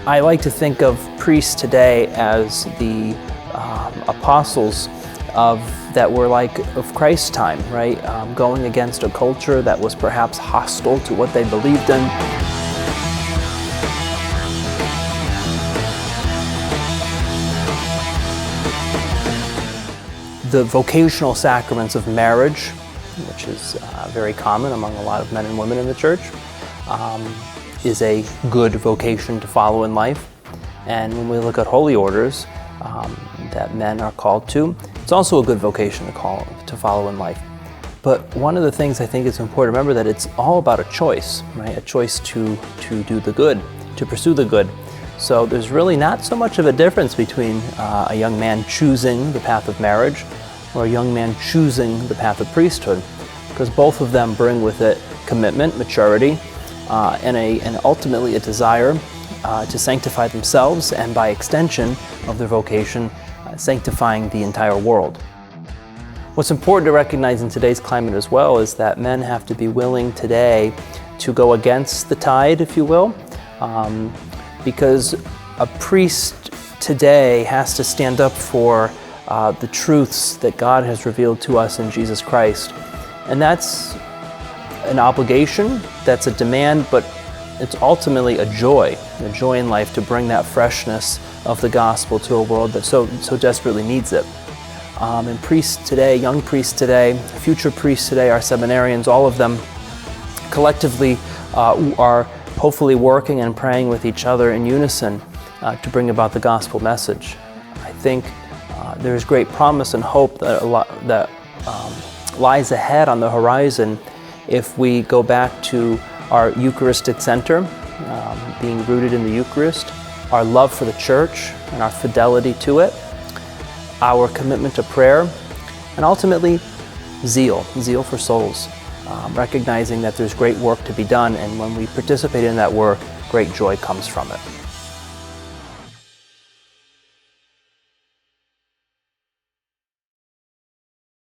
I like to think of priests today as the apostles that were like of Christ's time, right? Going against a culture that was perhaps hostile to what they believed in. The vocational sacraments of marriage, which is very common among a lot of men and women in the church, is a good vocation to follow in life. And when we look at holy orders that men are called to, it's also a good vocation to follow in life. But one of the things I think it's important to remember that it's all about a choice, right? A choice to do the good, to pursue the good. So there's really not so much of a difference between a young man choosing the path of marriage or a young man choosing the path of priesthood, because both of them bring with it commitment, maturity, and ultimately a desire to sanctify themselves, and by extension of their vocation, sanctifying the entire world. What's important to recognize in today's climate as well is that men have to be willing today to go against the tide, if you will, because a priest today has to stand up for the truths that God has revealed to us in Jesus Christ. And that's an obligation, that's a demand, but it's ultimately a joy in life to bring that freshness of the gospel to a world that so desperately needs it. And priests today, young priests today, future priests today, our seminarians, all of them collectively are hopefully working and praying with each other in unison to bring about the gospel message. I think there's great promise and hope that lies ahead on the horizon if we go back to our Eucharistic center, being rooted in the Eucharist, our love for the church and our fidelity to it, our commitment to prayer, and ultimately zeal for souls, recognizing that there's great work to be done, and when we participate in that work, great joy comes from it.